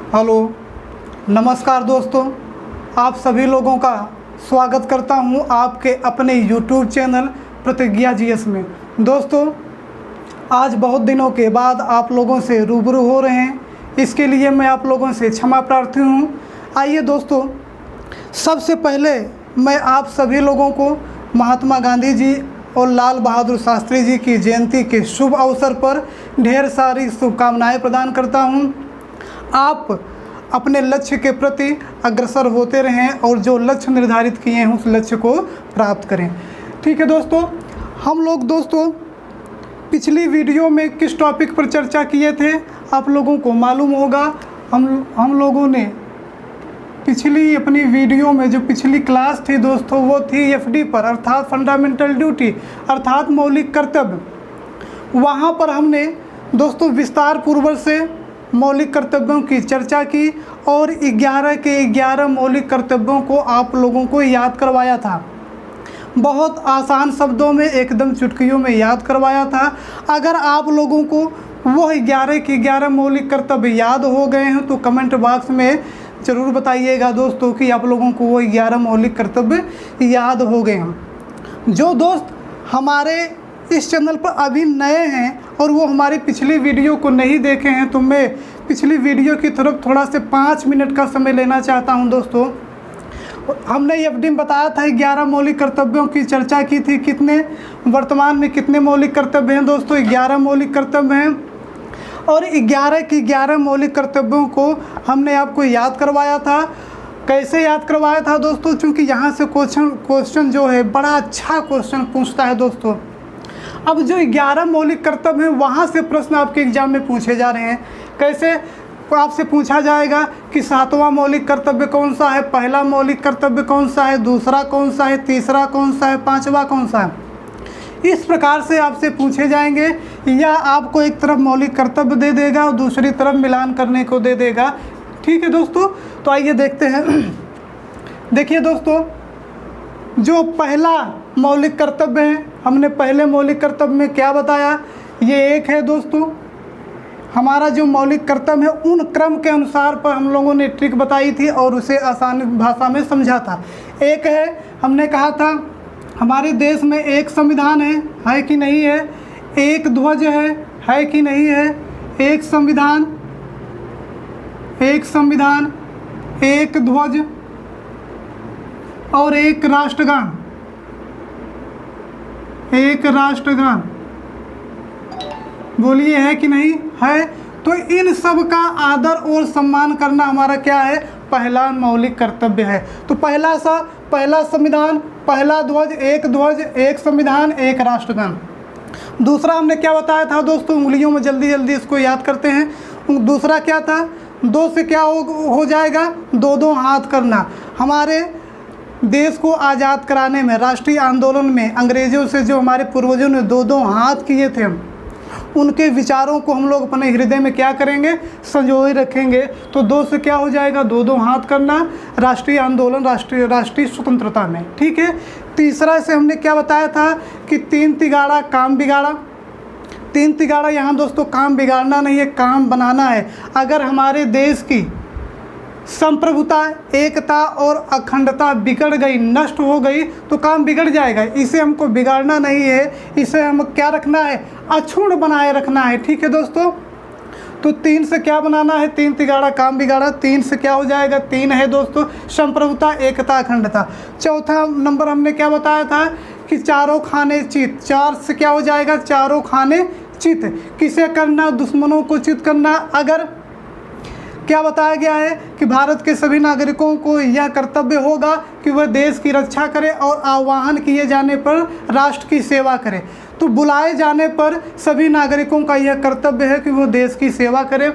Hello, नमस्कार दोस्तों। आप सभी लोगों का स्वागत करता हूं आपके अपने YouTube चैनल प्रतिज्ञा जीएस में। दोस्तों, आज बहुत दिनों के बाद आप लोगों से रूबरू हो रहे हैं, इसके लिए मैं आप लोगों से क्षमा प्रार्थी हूं। आइए दोस्तों, सबसे पहले मैं आप सभी लोगों को महात्मा गांधी जी और लाल बहादुर शास्त्री जी की जयंती के शुभ अवसर पर ढेर सारी शुभकामनाएं प्रदान करता हूं। आप अपने लक्ष्य के प्रति अग्रसर होते रहें और जो लक्ष्य निर्धारित किए हैं उस लक्ष्य को प्राप्त करें। ठीक है दोस्तों, हम लोग पिछली वीडियो में किस टॉपिक पर चर्चा किए थे आप लोगों को मालूम होगा। हम लोगों ने पिछली अपनी वीडियो में जो पिछली क्लास थी दोस्तों, वो थी एफडी पर, अर्थात फंडामेंटल ड्यूटी, अर्थात मौलिक कर्तव्य। वहाँ पर हमने दोस्तों विस्तार पूर्वक से मौलिक कर्तव्यों की चर्चा की और 11 के 11 मौलिक कर्तव्यों को आप लोगों को याद करवाया था। बहुत आसान शब्दों में, एकदम चुटकियों में याद करवाया था। अगर आप लोगों को वह 11 के 11 मौलिक कर्तव्य याद हो गए हैं तो कमेंट बॉक्स में ज़रूर बताइएगा दोस्तों कि आप लोगों को वो 11 मौलिक कर्तव्य याद हो गए हैं। जो दोस्त हमारे इस चैनल पर अभी नए हैं और वो हमारी पिछली वीडियो को नहीं देखे हैं तो मैं पिछली वीडियो की तरफ थोड़ा से 5 मिनट का समय लेना चाहता हूं। दोस्तों, हमने एफडी में बताया था 11 मौलिक कर्तव्यों की चर्चा की थी। कितने वर्तमान में कितने मौलिक कर्तव्य हैं दोस्तों? 11 मौलिक कर्तव्य हैं और 11 की 11 मौलिक कर्तव्यों को हमने आपको याद करवाया था। कैसे याद करवाया था दोस्तों? चूँकि यहाँ से क्वेश्चन जो है बड़ा अच्छा क्वेश्चन पूछता है दोस्तों। अब जो 11 मौलिक कर्तव्य हैं वहाँ से प्रश्न आपके एग्जाम में पूछे जा रहे हैं। कैसे आपसे पूछा जाएगा कि 7वां मौलिक कर्तव्य कौन सा है, पहला मौलिक कर्तव्य कौन सा है, दूसरा कौन सा है, तीसरा कौन सा है, 5वां कौन सा है। इस प्रकार से आपसे पूछे जाएंगे, या आपको एक तरफ मौलिक कर्तव्य दे देगा और दूसरी तरफ मिलान करने को दे देगा। ठीक है दोस्तों, तो आइए देखते हैं। देखिए दोस्तों, जो पहला मौलिक कर्तव्य है, हमने पहले मौलिक कर्तव्य में क्या बताया, ये एक है दोस्तों। हमारा जो मौलिक कर्तव्य है उन क्रम के अनुसार पर हम लोगों ने ट्रिक बताई थी और उसे आसान भाषा में समझा था। एक है, हमने कहा था हमारे देश में एक संविधान है कि नहीं है, एक ध्वज है कि नहीं है, एक संविधान, एक ध्वज और एक राष्ट्रगान, एक राष्ट्रगान। बोलिए है कि नहीं है? तो इन सब का आदर और सम्मान करना हमारा क्या है, पहला मौलिक कर्तव्य है। तो पहला संविधान, पहला ध्वज, एक संविधान, एक राष्ट्रगान। दूसरा हमने क्या बताया था दोस्तों? उंगलियों में जल्दी जल्दी इसको याद करते हैं। दूसरा क्या था? 2 से क्या हो जाएगा, 2 हाथ करना। हमारे देश को आज़ाद कराने में, राष्ट्रीय आंदोलन में अंग्रेज़ों से जो हमारे पूर्वजों ने 2 हाथ किए थे, उनके विचारों को हम लोग अपने हृदय में क्या करेंगे, संजोए रखेंगे। तो 2 से क्या हो जाएगा, 2 हाथ करना, राष्ट्रीय आंदोलन, राष्ट्रीय स्वतंत्रता में। ठीक है। तीसरा से हमने क्या बताया था कि 3 तिगाड़ा काम बिगाड़ा। 3 तिगाड़ा यहाँ दोस्तों काम बिगाड़ना नहीं है, काम बनाना है। अगर हमारे देश की संप्रभुता, एकता और अखंडता बिगड़ गई, नष्ट हो गई तो काम बिगड़ जाएगा। इसे हमको बिगाड़ना नहीं है, इसे हम क्या रखना है, अक्षुण्ण बनाए रखना है। ठीक है दोस्तों। तो 3 से क्या बनाना है, 3 तिगाड़ा काम बिगाड़ा। 3 से क्या हो जाएगा, 3 है दोस्तों संप्रभुता, एकता, अखंडता। चौथा नंबर हमने क्या बताया था कि चारों खाने चित। 4 से क्या हो जाएगा, चारों खाने चित। किसे करना, दुश्मनों को चित करना। अगर क्या बताया गया है कि भारत के सभी नागरिकों को यह कर्तव्य होगा कि वह देश की रक्षा करे और आह्वान किए जाने पर राष्ट्र की सेवा करे। तो बुलाए जाने पर सभी नागरिकों का यह कर्तव्य है कि वो देश की सेवा करे।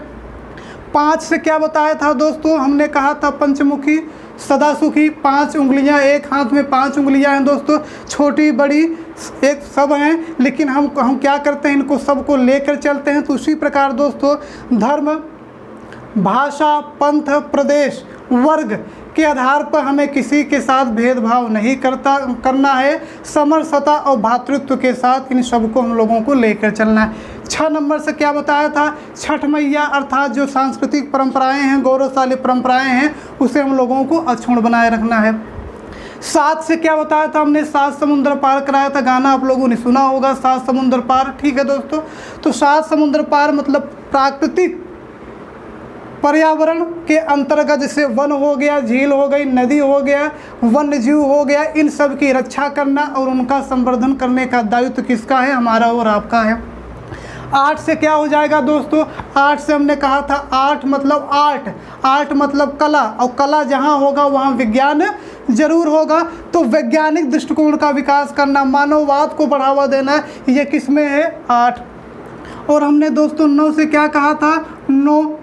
5 से क्या बताया था दोस्तों? हमने कहा था पंचमुखी सदा सुखी। 5 उंगलियां, एक हाथ में 5 उंगलियां हैं दोस्तों, छोटी बड़ी एक सब हैं, लेकिन हम क्या करते हैं, इनको सबको लेकर चलते हैं। तो उसी प्रकार दोस्तों धर्म, भाषा, पंथ, प्रदेश, वर्ग के आधार पर हमें किसी के साथ भेदभाव नहीं करना है। समरसता और भातृत्व के साथ इन सबको हम लोगों को लेकर चलना है। 6 नंबर से क्या बताया था, छठ मैया अर्थात जो सांस्कृतिक परंपराएं हैं, गौरवशाली परंपराएं हैं, उसे हम लोगों को अक्षुण्ण बनाए रखना है। 7 से क्या बताया था हमने, 7 समुद्र पार कराया था। गाना आप लोगों ने सुना होगा, 7 समुद्र पार। ठीक है दोस्तों, तो 7 समुद्र पार मतलब प्राकृतिक पर्यावरण के अंतर्गत, जैसे वन हो गया, झील हो गई, नदी हो गया, वन्य जीव हो गया, इन सब की रक्षा करना और उनका संवर्धन करने का दायित्व किसका है, हमारा और आपका है। 8 से क्या हो जाएगा दोस्तों, 8 से हमने कहा था, 8 मतलब आर्ट मतलब कला, और कला जहाँ होगा वहाँ विज्ञान जरूर होगा। तो वैज्ञानिक दृष्टिकोण का विकास करना, मानववाद को बढ़ावा देना, ये किस में है, 8। और हमने दोस्तों 9 से क्या कहा था, नो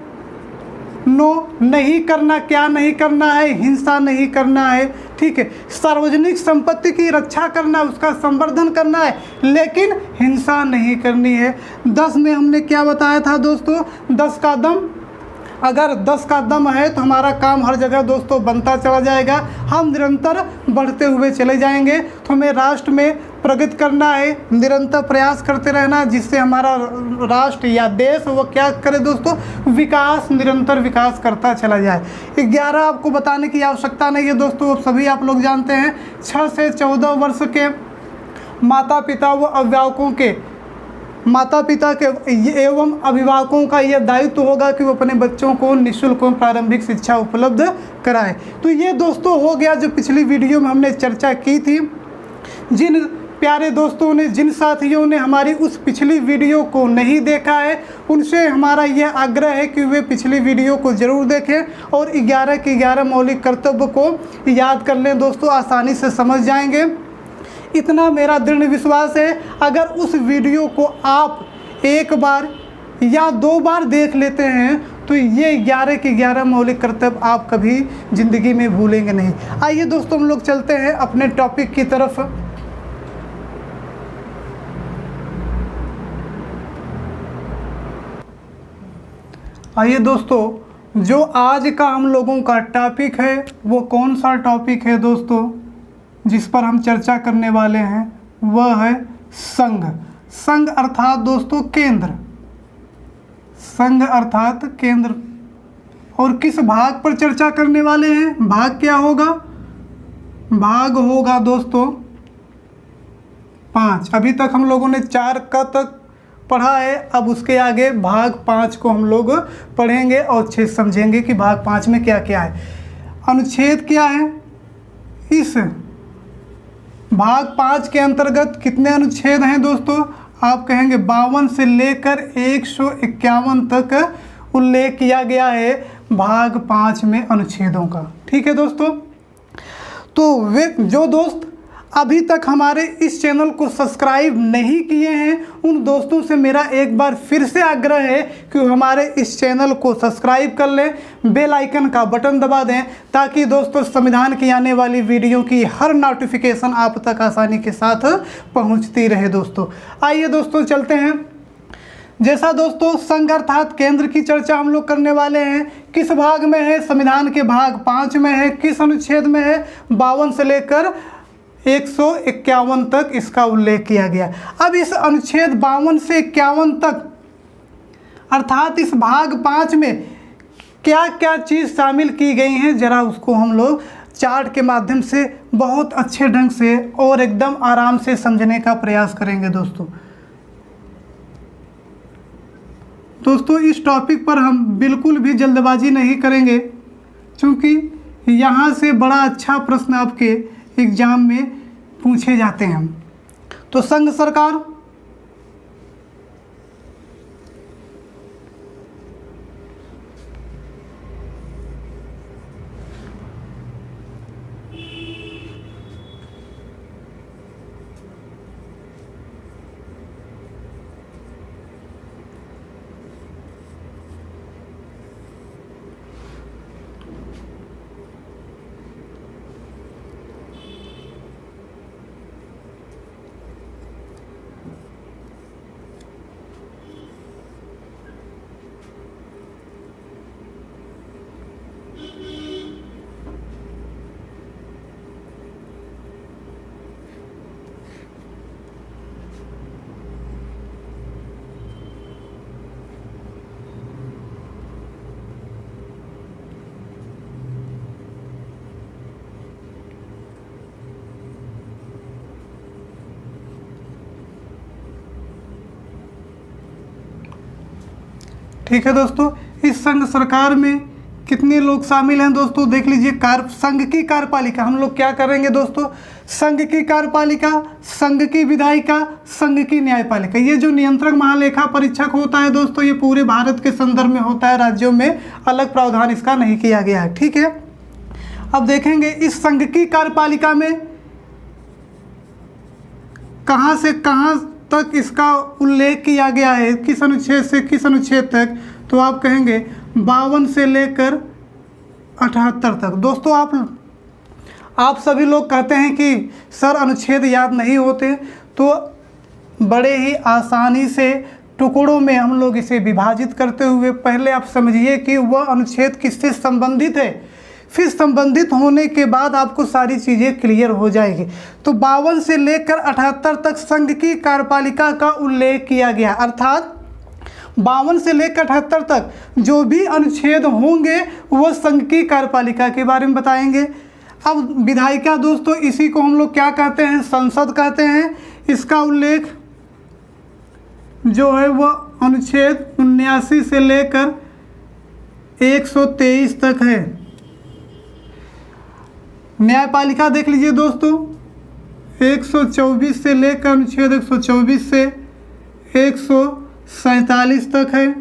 नहीं करना, क्या नहीं करना है, हिंसा नहीं करना है। ठीक है, सार्वजनिक संपत्ति की रक्षा करना, उसका संवर्धन करना है, लेकिन हिंसा नहीं करनी है। 10 में हमने क्या बताया था दोस्तों, 10 का दम। अगर 10 का दम है तो हमारा काम हर जगह दोस्तों बनता चला जाएगा, हम निरंतर बढ़ते हुए चले जाएंगे। तो हमें राष्ट्र में प्रगति करना है, निरंतर प्रयास करते रहना, जिससे हमारा राष्ट्र या देश वो क्या करे दोस्तों, विकास, निरंतर विकास करता चला जाए। 11 आपको बताने की आवश्यकता नहीं है दोस्तों, सभी आप लोग जानते हैं। 6 से 14 वर्ष के माता पिता व अभिभावकों के एवं अभिभावकों का यह दायित्व होगा कि वो अपने बच्चों को निःशुल्क प्रारंभिक शिक्षा उपलब्ध कराएं। तो ये दोस्तों हो गया जो पिछली वीडियो में हमने चर्चा की थी। जिन प्यारे दोस्तों ने, जिन साथियों ने हमारी उस पिछली वीडियो को नहीं देखा है, उनसे हमारा यह आग्रह है कि वे पिछली वीडियो को ज़रूर देखें और 11 के 11 मौलिक कर्तव्य को याद कर लें दोस्तों, आसानी से समझ जाएंगे। इतना मेरा दृढ़ विश्वास है। अगर उस वीडियो को आप एक बार या 2 बार देख लेते हैं तो ये 11 के 11 मौलिक कर्तव्य आप कभी ज़िंदगी में भूलेंगे नहीं। आइए दोस्तों हम लोग चलते हैं अपने टॉपिक की तरफ। आइए दोस्तों, जो आज का हम लोगों का टॉपिक है वो कौन सा टॉपिक है दोस्तों, जिस पर हम चर्चा करने वाले हैं, वह है संघ। संघ अर्थात दोस्तों केंद्र, संघ अर्थात केंद्र। और किस भाग पर चर्चा करने वाले हैं, भाग क्या होगा, भाग होगा दोस्तों 5। अभी तक हम लोगों ने 4 का तक पढ़ा है, अब उसके आगे भाग 5 को हम लोग पढ़ेंगे और अच्छे से समझेंगे कि भाग 5 में क्या क्या है। अनुच्छेद क्या है, इस भाग 5 के अंतर्गत कितने अनुच्छेद हैं दोस्तों, आप कहेंगे 52 से लेकर 151 तक उल्लेख किया गया है भाग 5 में अनुच्छेदों का। ठीक है दोस्तों, तो वे जो दोस्त अभी तक हमारे इस चैनल को सब्सक्राइब नहीं किए हैं, उन दोस्तों से मेरा एक बार फिर से आग्रह है कि हमारे इस चैनल को सब्सक्राइब कर लें, बेल आइकन का बटन दबा दें, ताकि दोस्तों संविधान की आने वाली वीडियो की हर नोटिफिकेशन आप तक आसानी के साथ पहुंचती रहे दोस्तों। आइए दोस्तों चलते हैं। जैसा दोस्तों संघ अर्थात केंद्र की चर्चा हम लोग करने वाले हैं, किस भाग में है, संविधान के भाग 5 में है, किस अनुच्छेद में है, 52 से लेकर 151 तक इसका उल्लेख किया गया। अब इस अनुच्छेद 52 से 51 तक अर्थात इस भाग 5 में क्या क्या चीज़ शामिल की गई हैं, ज़रा उसको हम लोग चार्ट के माध्यम से बहुत अच्छे ढंग से और एकदम आराम से समझने का प्रयास करेंगे दोस्तों। इस टॉपिक पर हम बिल्कुल भी जल्दबाजी नहीं करेंगे, क्योंकि यहाँ से बड़ा अच्छा प्रश्न आपके एग्जाम में पूछे जाते हैं। तो संघ सरकार, ठीक है दोस्तों, इस संघ सरकार में कितने लोग शामिल हैं दोस्तों, देख लीजिए। संघ की कार्यपालिका हम लोग क्या करेंगे दोस्तों, संघ की कार्यपालिका, संघ की विधायिका, संघ की न्यायपालिका। ये जो नियंत्रक महालेखा परीक्षक होता है दोस्तों, ये पूरे भारत के संदर्भ में होता है, राज्यों में अलग प्रावधान इसका नहीं किया गया है। ठीक है, अब देखेंगे इस संघ की कार्यपालिका में कहाँ से कहाँ तक इसका उल्लेख किया गया है, किस अनुच्छेद से किस अनुच्छेद तक, तो आप कहेंगे 52 से लेकर 78 तक। दोस्तों आप सभी लोग कहते हैं कि सर अनुच्छेद याद नहीं होते, तो बड़े ही आसानी से टुकड़ों में हम लोग इसे विभाजित करते हुए पहले आप समझिए कि वह अनुच्छेद किससे संबंधित है, फिर संबंधित होने के बाद आपको सारी चीज़ें क्लियर हो जाएगी। तो 52 से लेकर 78 तक संघ की कार्यपालिका का उल्लेख किया गया, अर्थात 52 से लेकर 78 तक जो भी अनुच्छेद होंगे वह संघ की कार्यपालिका के बारे में बताएंगे। अब विधायिका दोस्तों, इसी को हम लोग क्या कहते हैं, संसद कहते हैं। इसका उल्लेख जो है वह अनुच्छेद 79 से लेकर 123 तक है। न्यायपालिका देख लीजिए दोस्तों, 124 से लेकर अनुच्छेद 124 से 147 तक है।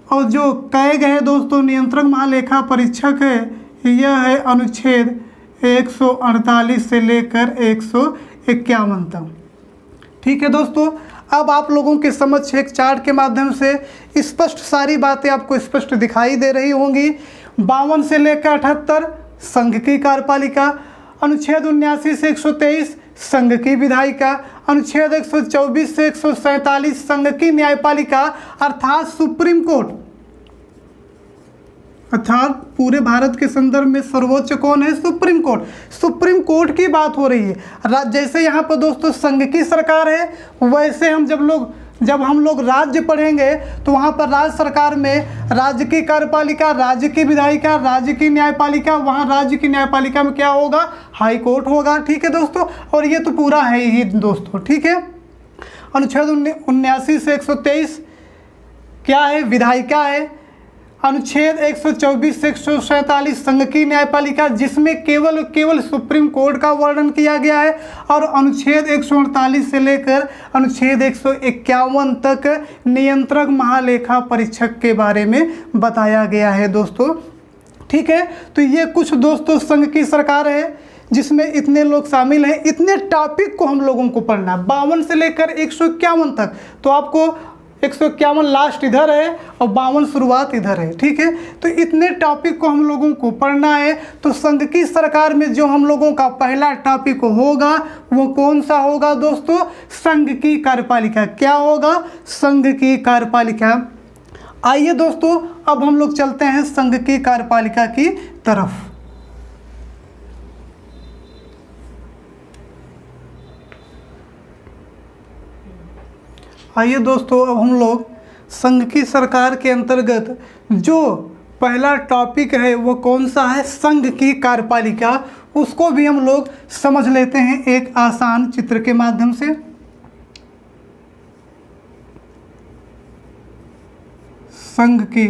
और जो कैग है दोस्तों, नियंत्रक महालेखा परीक्षक है, यह है अनुच्छेद 148 से लेकर 151 तक। ठीक है दोस्तों, अब आप लोगों के समक्ष एक चार्ट के माध्यम से स्पष्ट सारी बातें आपको स्पष्ट दिखाई दे रही होंगी। 52 से लेकर 78 संघ की कार्यपालिका, अनुच्छेद 79 से 123 संघ की विधायिका, अनुच्छेद 124 से 147 संघ की न्यायपालिका, अर्थात सुप्रीम कोर्ट, अर्थात पूरे भारत के संदर्भ में सर्वोच्च कौन है, सुप्रीम कोर्ट। सुप्रीम कोर्ट की बात हो रही है। जैसे यहाँ पर दोस्तों संघ की सरकार है, वैसे जब हम लोग राज्य पढ़ेंगे तो वहाँ पर राज्य सरकार में राज्य की कार्यपालिका, राज्य की विधायिका, राज्य की न्यायपालिका, वहाँ राज्य की न्यायपालिका में क्या होगा, हाई कोर्ट होगा। ठीक है दोस्तों, और ये तो पूरा है ही दोस्तों। ठीक है, अनुच्छेद 79 से 123 क्या है, विधायिका है। अनुच्छेद 124 से 147 संघ की न्यायपालिका, जिसमें केवल सुप्रीम कोर्ट का वर्णन किया गया है। और अनुच्छेद 148 से लेकर अनुच्छेद 151 तक नियंत्रक महालेखा परीक्षक के बारे में बताया गया है दोस्तों। ठीक है, तो ये कुछ दोस्तों संघ की सरकार है जिसमें इतने लोग शामिल हैं। इतने टॉपिक को हम लोगों को पढ़ना है 52 से लेकर 151 तक। तो आपको 151 लास्ट इधर है और 52 शुरुआत इधर है। ठीक है, तो इतने टॉपिक को हम लोगों को पढ़ना है। तो संघ की सरकार में जो हम लोगों का पहला टॉपिक होगा वो कौन सा होगा दोस्तों, संघ की कार्यपालिका। क्या होगा, संघ की कार्यपालिका। आइए दोस्तों, अब हम लोग चलते हैं संघ की कार्यपालिका की तरफ। आइए दोस्तों, अब हम लोग संघ की सरकार के अंतर्गत जो पहला टॉपिक है वो कौन सा है, संघ की कार्यपालिका। उसको भी हम लोग समझ लेते हैं एक आसान चित्र के माध्यम से। संघ की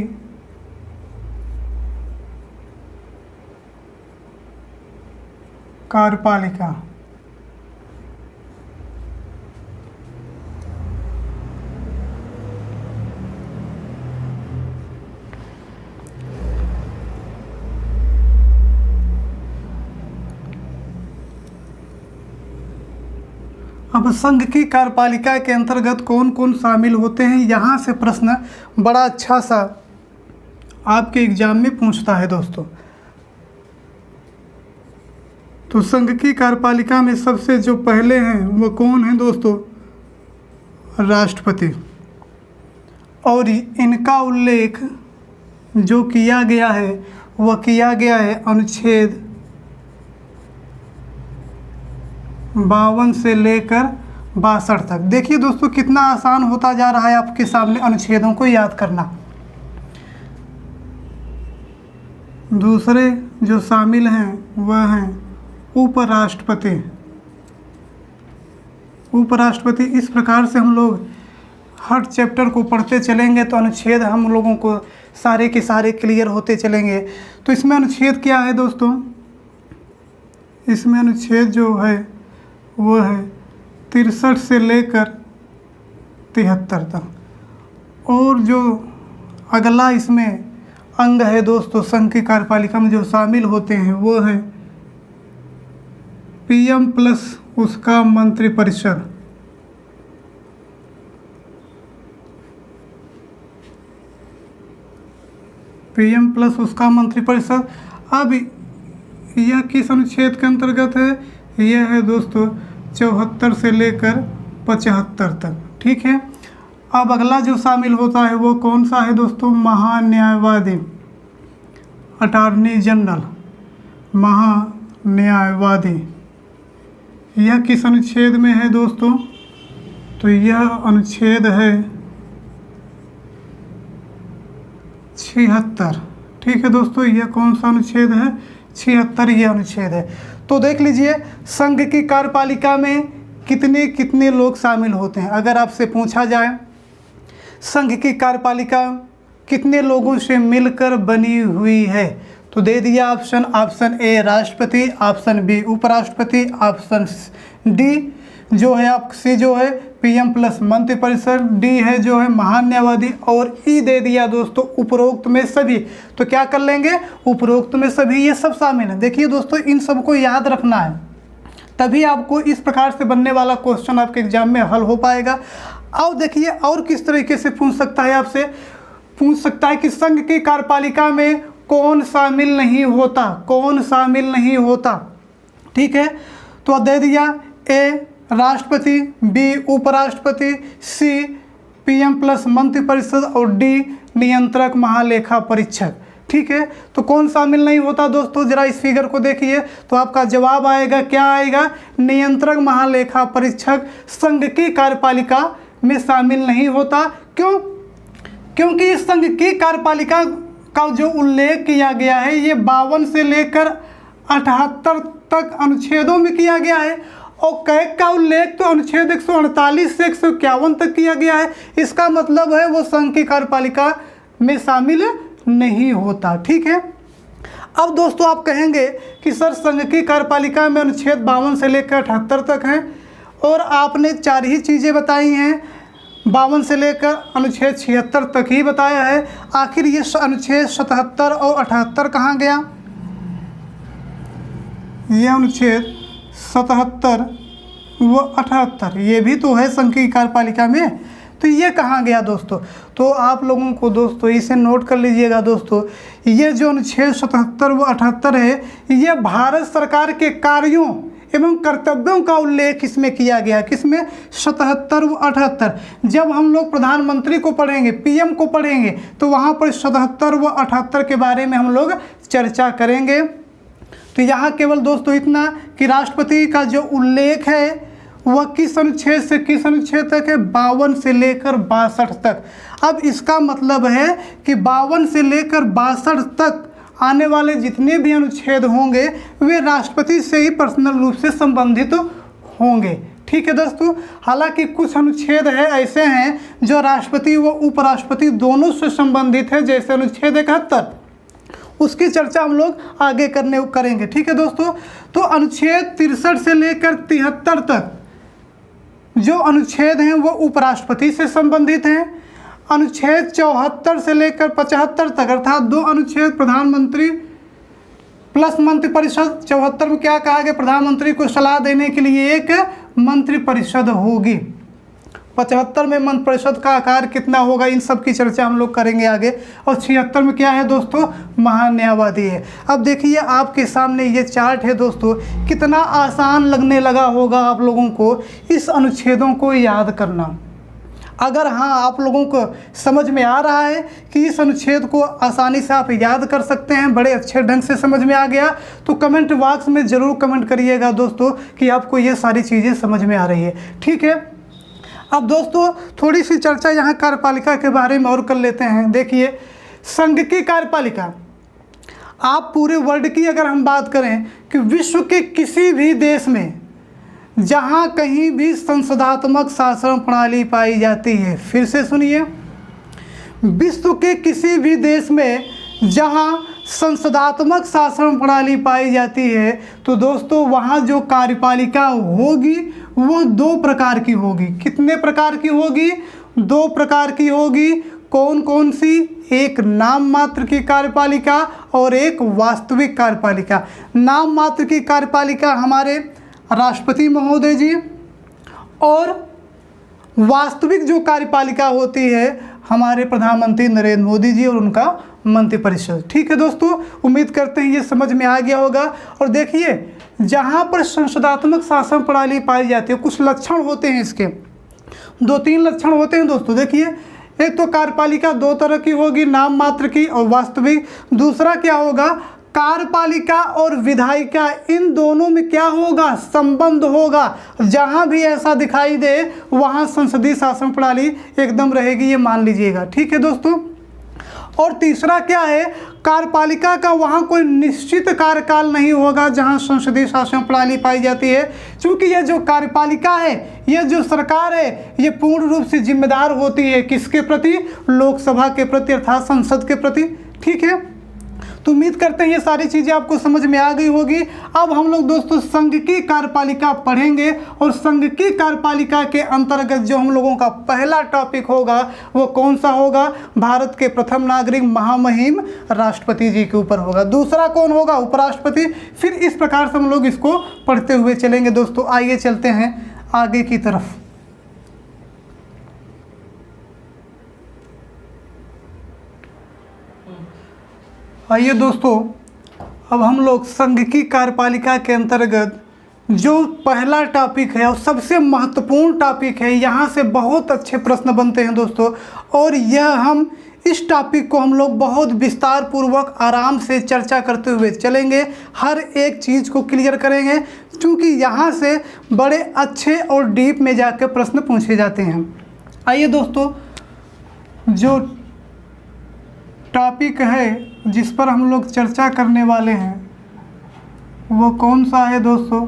कार्यपालिका। अब संघ की कार्यपालिका के अंतर्गत कौन कौन शामिल होते हैं, यहाँ से प्रश्न बड़ा अच्छा सा आपके एग्जाम में पूछता है दोस्तों। तो संघ की कार्यपालिका में सबसे जो पहले हैं वो कौन है दोस्तों, राष्ट्रपति। और इनका उल्लेख जो किया गया है वह किया गया है अनुच्छेद 52 से लेकर 62 तक। देखिए दोस्तों कितना आसान होता जा रहा है आपके सामने अनुच्छेदों को याद करना। दूसरे जो शामिल हैं वह हैं उपराष्ट्रपति। उपराष्ट्रपति इस प्रकार से हम लोग हर चैप्टर को पढ़ते चलेंगे तो अनुच्छेद हम लोगों को सारे के सारे क्लियर होते चलेंगे। तो इसमें अनुच्छेद क्या है दोस्तों, इसमें अनुच्छेद जो है वो है 63 से लेकर 73 तक। और जो अगला इसमें अंग है दोस्तों संघ की कार्यपालिका में जो शामिल होते हैं वो है पीएम प्लस उसका मंत्रिपरिषद। पीएम प्लस उसका मंत्रिपरिषद। अब यह किस अनुच्छेद के अंतर्गत है, यह है दोस्तों 74 से लेकर 75 तक। ठीक है, अब अगला जो शामिल होता है वो कौन सा है दोस्तों, महान्यायवादी, अटॉर्नी जनरल, महान्यायवादी। यह किस अनुच्छेद में है दोस्तों, तो यह अनुच्छेद है 76। ठीक है दोस्तों, यह कौन सा अनुच्छेद है, 76 ये अनुच्छेद है। तो देख लीजिए संघ की कार्यपालिका में कितने कितने लोग शामिल होते हैं। अगर आपसे पूछा जाए संघ की कार्यपालिका कितने लोगों से मिलकर बनी हुई है, तो दे दिया ऑप्शन। ऑप्शन ए राष्ट्रपति, ऑप्शन बी उपराष्ट्रपति, ऑप्शन डी जो है आप सी जो है पीएम प्लस मंत्रिपरिषद, डी है जो है महान्यायवादी, और ई दे दिया दोस्तों उपरोक्त में सभी। तो क्या कर लेंगे, उपरोक्त में सभी ये सब शामिल हैं। देखिए दोस्तों इन सबको याद रखना है, तभी आपको इस प्रकार से बनने वाला क्वेश्चन आपके एग्जाम में हल हो पाएगा। अब देखिए और किस तरीके से पूछ सकता है, आपसे पूछ सकता है कि संघ की कार्यपालिका में कौन शामिल नहीं होता, कौन शामिल नहीं होता। ठीक है, तो दे दिया ए राष्ट्रपति, बी उपराष्ट्रपति, सी पीएम प्लस मंत्रिपरिषद और डी नियंत्रक महालेखा परीक्षक। ठीक है, तो कौन शामिल नहीं होता दोस्तों, जरा इस फिगर को देखिए तो आपका जवाब आएगा, क्या आएगा, नियंत्रक महालेखा परीक्षक संघ की कार्यपालिका में शामिल नहीं होता। क्यों, क्योंकि इस संघ की कार्यपालिका का जो उल्लेख किया गया है ये 52 से लेकर 78 तक अनुच्छेदों में किया गया है, और कैग का उल्लेख तो अनुच्छेद 148 से 151 तक किया गया है। इसका मतलब है वो संघ की कार्यपालिका में शामिल नहीं होता। ठीक है, अब दोस्तों आप कहेंगे कि सर संघ की कार्यपालिका में अनुच्छेद 52 से लेकर 78 तक हैं, और आपने 4 ही चीज़ें बताई हैं, 52 से लेकर अनुच्छेद 76 तक ही बताया है। आखिर ये अनुच्छेद 77 और 78 कहाँ गया, ये अनुच्छेद 77 व 78 ये भी तो है संघ की कार्यपालिका में, तो ये कहाँ गया दोस्तों। तो आप लोगों को दोस्तों इसे नोट कर लीजिएगा दोस्तों, ये जो अनुच्छेद 77 व 78 है ये भारत सरकार के कार्यों एवं कर्तव्यों का उल्लेख इसमें किया गया। किसमें, 77 व 78। जब हम लोग प्रधानमंत्री को पढ़ेंगे, पीएम को पढ़ेंगे, तो वहाँ पर 77 व 78 के बारे में हम लोग चर्चा करेंगे। तो यहाँ केवल दोस्तों इतना कि राष्ट्रपति का जो उल्लेख है वह किस अनुच्छेद से किस अनुच्छेद तक है, 52 से लेकर 62 तक। अब इसका मतलब है कि 52 से लेकर 62 तक आने वाले जितने भी अनुच्छेद होंगे वे राष्ट्रपति से ही पर्सनल रूप से संबंधित होंगे। ठीक है दोस्तों, हालांकि कुछ अनुच्छेद है ऐसे हैं जो राष्ट्रपति व उपराष्ट्रपति दोनों से संबंधित है, जैसे अनुच्छेद 71, उसकी चर्चा हम लोग आगे करेंगे। ठीक है दोस्तों, तो अनुच्छेद 63 से लेकर 73 तक जो अनुच्छेद हैं वो उपराष्ट्रपति से संबंधित हैं। अनुच्छेद 74 से लेकर 75 तक अर्थात 2 अनुच्छेद प्रधानमंत्री प्लस मंत्रिपरिषद। 74 में क्या कहा गया, प्रधानमंत्री को सलाह देने के लिए एक मंत्रिपरिषद होगी। 75 में मंत्रिपरिषद का आकार कितना होगा, इन सब की चर्चा हम लोग करेंगे आगे। और 76 में क्या है दोस्तों, महान्यायवादी है। अब देखिए आपके सामने ये चार्ट है दोस्तों, कितना आसान लगने लगा होगा आप लोगों को इस अनुच्छेदों को याद करना। अगर हाँ आप लोगों को समझ में आ रहा है कि इस अनुच्छेद को आसानी से आप याद कर सकते हैं, बड़े अच्छे ढंग से समझ में आ गया, तो कमेंट बॉक्स में ज़रूर कमेंट करिएगा दोस्तों कि आपको ये सारी चीज़ें समझ में आ रही है। ठीक है, अब दोस्तों थोड़ी सी चर्चा यहाँ कार्यपालिका के बारे में और कर लेते हैं। देखिए संघ की कार्यपालिका, आप पूरे वर्ल्ड की अगर हम बात करें कि विश्व के किसी भी देश में जहाँ कहीं भी संसदात्मक शासन प्रणाली पाई जाती है। फिर से सुनिए, विश्व के किसी भी देश में जहाँ संसदात्मक शासन प्रणाली पाई जाती है तो दोस्तों वहाँ जो कार्यपालिका होगी वो 2 प्रकार की होगी। कितने प्रकार की होगी? 2 प्रकार की होगी। कौन कौन सी? एक नाम मात्र की कार्यपालिका और एक वास्तविक कार्यपालिका। नाम मात्र की कार्यपालिका हमारे राष्ट्रपति महोदय जी, और वास्तविक जो कार्यपालिका होती है हमारे प्रधानमंत्री नरेंद्र मोदी जी और उनका मंत्रिपरिषद। ठीक है दोस्तों, उम्मीद करते हैं ये समझ में आ गया होगा। और देखिए, जहाँ पर संसदात्मक शासन प्रणाली पाई जाती है कुछ लक्षण होते हैं इसके, 2-3 लक्षण होते हैं दोस्तों। देखिए, एक तो कार्यपालिका 2 तरह की होगी, नाम मात्र की और वास्तविक। दूसरा क्या होगा? कार्यपालिका और विधायिका, इन दोनों में क्या होगा? संबंध होगा। जहां भी ऐसा दिखाई दे वहां संसदीय शासन प्रणाली एकदम रहेगी, ये मान लीजिएगा। ठीक है दोस्तों। और तीसरा क्या है? कार्यपालिका का वहाँ कोई निश्चित कार्यकाल नहीं होगा जहाँ संसदीय शासन प्रणाली पाई जाती है, क्योंकि यह जो कार्यपालिका है, यह जो सरकार है, ये पूर्ण रूप से जिम्मेदार होती है किसके प्रति? लोकसभा के प्रति, अर्थात संसद के प्रति। ठीक है, तो उम्मीद करते हैं ये सारी चीज़ें आपको समझ में आ गई होगी। अब हम लोग दोस्तों संघ की कार्यपालिका पढ़ेंगे, और संघ की कार्यपालिका के अंतर्गत जो हम लोगों का पहला टॉपिक होगा वो कौन सा होगा? भारत के प्रथम नागरिक महामहिम राष्ट्रपति जी के ऊपर होगा। दूसरा कौन होगा? उपराष्ट्रपति। फिर इस प्रकार से हम लोग इसको पढ़ते हुए चलेंगे दोस्तों। आइए चलते हैं आगे की तरफ। आइए दोस्तों, अब हम लोग संघ की कार्यपालिका के अंतर्गत जो पहला टॉपिक है और सबसे महत्वपूर्ण टॉपिक है, यहाँ से बहुत अच्छे प्रश्न बनते हैं दोस्तों। और इस टॉपिक को हम लोग बहुत विस्तार पूर्वक आराम से चर्चा करते हुए चलेंगे, हर एक चीज़ को क्लियर करेंगे, क्योंकि यहाँ से बड़े अच्छे और डीप में जाकर प्रश्न पूछे जाते हैं। आइए दोस्तों, जो टॉपिक है जिस पर हम लोग चर्चा करने वाले हैं वो कौन सा है दोस्तों?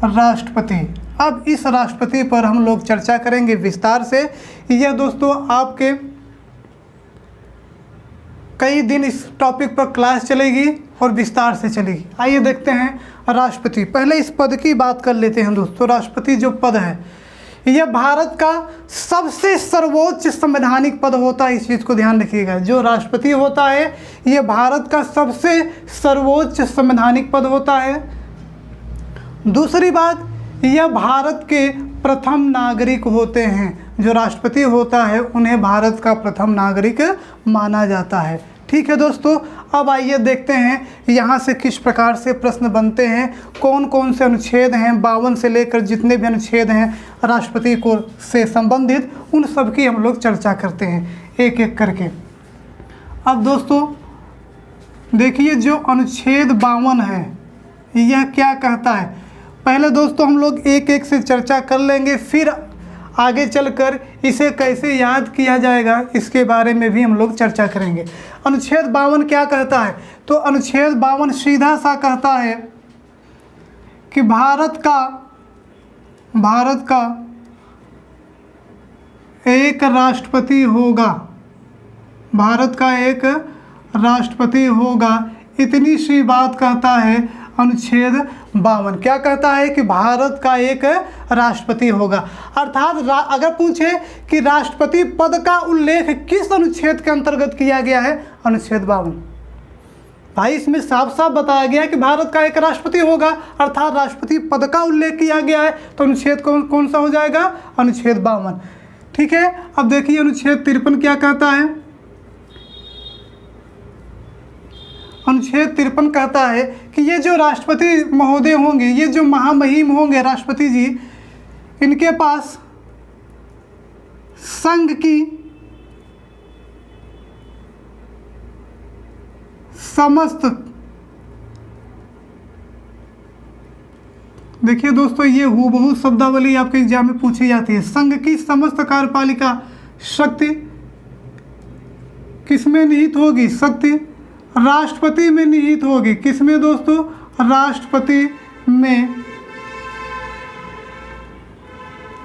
राष्ट्रपति। अब इस राष्ट्रपति पर हम लोग चर्चा करेंगे विस्तार से। यह दोस्तों आपके कई दिन इस टॉपिक पर क्लास चलेगी और विस्तार से चलेगी। आइए देखते हैं राष्ट्रपति। पहले इस पद की बात कर लेते हैं दोस्तों। राष्ट्रपति जो पद है यह भारत का सबसे सर्वोच्च संवैधानिक पद होता है, इस चीज़ को ध्यान रखिएगा। जो राष्ट्रपति होता है यह भारत का सबसे सर्वोच्च संवैधानिक पद होता है। दूसरी बात, यह भारत के प्रथम नागरिक होते हैं। जो राष्ट्रपति होता है उन्हें भारत का प्रथम नागरिक माना जाता है। ठीक है दोस्तों, अब आइए देखते हैं यहाँ से किस प्रकार से प्रश्न बनते हैं, कौन कौन से अनुच्छेद हैं, 52 से लेकर जितने भी अनुच्छेद हैं राष्ट्रपति को से संबंधित, उन सब की हम लोग चर्चा करते हैं एक एक करके। अब दोस्तों देखिए, जो अनुच्छेद 52 है यह क्या कहता है? पहले दोस्तों हम लोग एक एक से चर्चा कर लेंगे, फिर आगे चलकर इसे कैसे याद किया जाएगा इसके बारे में भी हम लोग चर्चा करेंगे। अनुच्छेद 52 क्या कहता है? तो अनुच्छेद 52 सीधा सा कहता है कि भारत का एक राष्ट्रपति होगा। भारत का एक राष्ट्रपति होगा, इतनी सी बात कहता है अनुच्छेद 52। क्या कहता है? कि भारत का एक राष्ट्रपति होगा। अर्थात अगर पूछे कि राष्ट्रपति पद का उल्लेख किस अनुच्छेद के अंतर्गत किया गया है? अनुच्छेद 52। भाई इसमें साफ साफ बताया गया है कि भारत का एक राष्ट्रपति होगा, अर्थात राष्ट्रपति पद का उल्लेख किया गया है, तो अनुच्छेद कौन सा हो जाएगा? अनुच्छेद 52। ठीक है, अब देखिए अनुच्छेद 53 क्या कहता है? अनुच्छेद 53 कहता है कि ये जो राष्ट्रपति महोदय होंगे, ये जो महामहिम होंगे राष्ट्रपति जी, इनके पास संघ की समस्त, देखिए दोस्तों ये हूबहू शब्दावली आपके एग्जाम में पूछी जाती है। संघ की समस्त कार्यपालिका शक्ति किसमें निहित होगी? शक्ति राष्ट्रपति में निहित होगी। किसमें दोस्तों? राष्ट्रपति में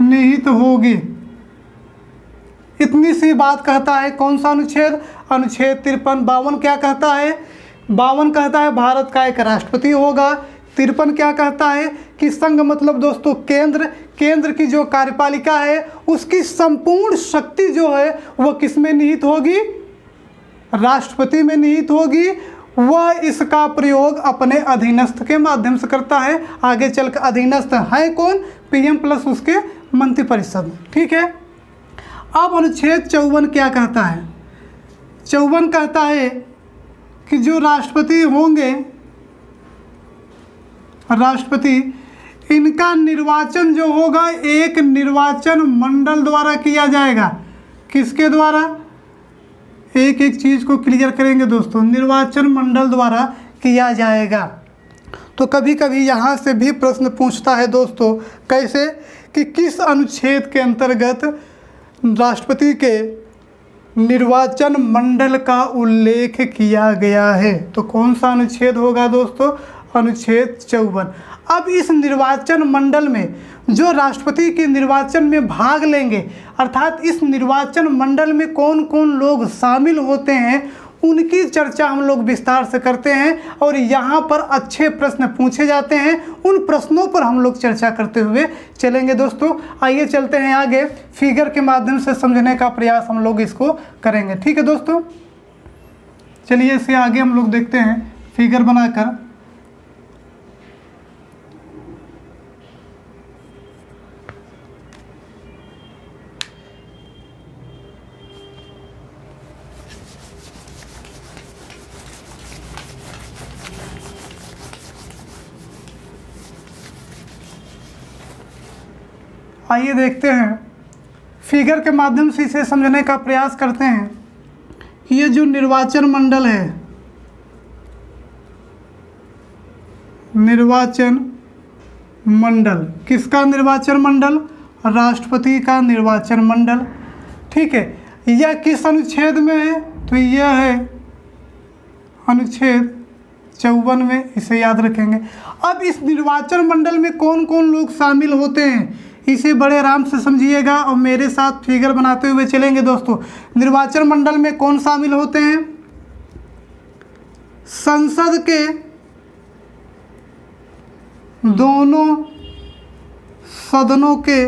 निहित होगी। इतनी सी बात कहता है कौन सा अनुच्छेद? अनुच्छेद 53। 52 क्या कहता है? 52 कहता है भारत का एक राष्ट्रपति होगा। 53 क्या कहता है कि संघ मतलब दोस्तों केंद्र, केंद्र की जो कार्यपालिका है उसकी संपूर्ण शक्ति जो है वह किस में निहित होगी? राष्ट्रपति में निहित होगी। वह इसका प्रयोग अपने अधीनस्थ के माध्यम से करता है। आगे चलकर अधीनस्थ है कौन? पीएम प्लस उसके मंत्रिपरिषद। ठीक है। अब अनुच्छेद 54 क्या कहता है? 54 कहता है कि जो राष्ट्रपति होंगे, राष्ट्रपति, इनका निर्वाचन जो होगा एक निर्वाचन मंडल द्वारा किया जाएगा। किसके द्वारा? एक एक चीज़ को क्लियर करेंगे दोस्तों। निर्वाचन मंडल द्वारा किया जाएगा। तो कभी कभी यहाँ से भी प्रश्न पूछता है दोस्तों, कैसे कि किस अनुच्छेद के अंतर्गत राष्ट्रपति के निर्वाचन मंडल का उल्लेख किया गया है? तो कौन सा अनुच्छेद होगा दोस्तों? अनुच्छेद 54। अब इस निर्वाचन मंडल में जो राष्ट्रपति के निर्वाचन में भाग लेंगे, अर्थात इस निर्वाचन मंडल में कौन कौन लोग शामिल होते हैं, उनकी चर्चा हम लोग विस्तार से करते हैं और यहाँ पर अच्छे प्रश्न पूछे जाते हैं। उन प्रश्नों पर हम लोग चर्चा करते हुए चलेंगे दोस्तों। आइए चलते हैं आगे, फिगर के माध्यम से समझने का प्रयास हम लोग इसको करेंगे। ठीक है दोस्तों, चलिए इसे आगे हम लोग देखते हैं फिगर बनाकर। आइए देखते हैं, फिगर के माध्यम से इसे समझने का प्रयास करते हैं कि ये जो निर्वाचन मंडल है, निर्वाचन मंडल किसका निर्वाचन मंडल? राष्ट्रपति का निर्वाचन मंडल। ठीक है, यह किस अनुच्छेद में है? तो यह है अनुच्छेद 54 में, इसे याद रखेंगे। अब इस निर्वाचन मंडल में कौन कौन लोग शामिल होते हैं इसे बड़े आराम से समझिएगा और मेरे साथ फिगर बनाते हुए चलेंगे दोस्तों। निर्वाचन मंडल में कौन शामिल होते हैं? संसद के दोनों सदनों के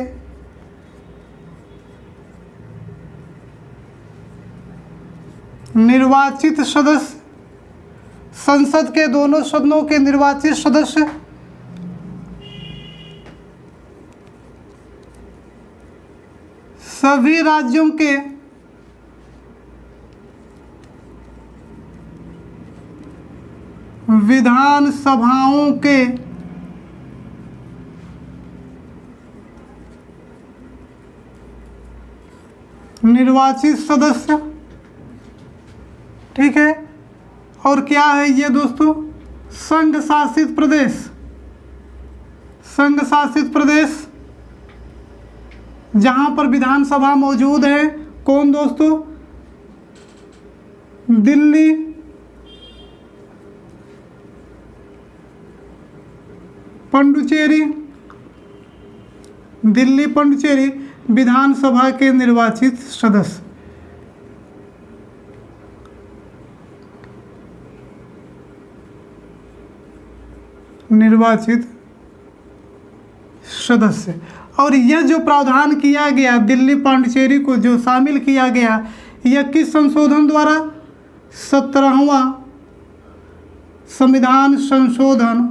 निर्वाचित सदस्य, संसद के दोनों सदनों के निर्वाचित सदस्य, सभी राज्यों के विधान सभाओं के निर्वाचित सदस्य। ठीक है, और क्या है ये दोस्तों? संघ शासित प्रदेश, संघ शासित प्रदेश जहां पर विधानसभा मौजूद है। कौन दोस्तों? दिल्ली, पुडुचेरी, दिल्ली पुडुचेरी विधानसभा के निर्वाचित सदस्य। निर्वाचित सदस्य। और यह जो प्रावधान किया गया, दिल्ली पुडुचेरी को जो शामिल किया गया, यह किस संशोधन द्वारा? 17वां संविधान संशोधन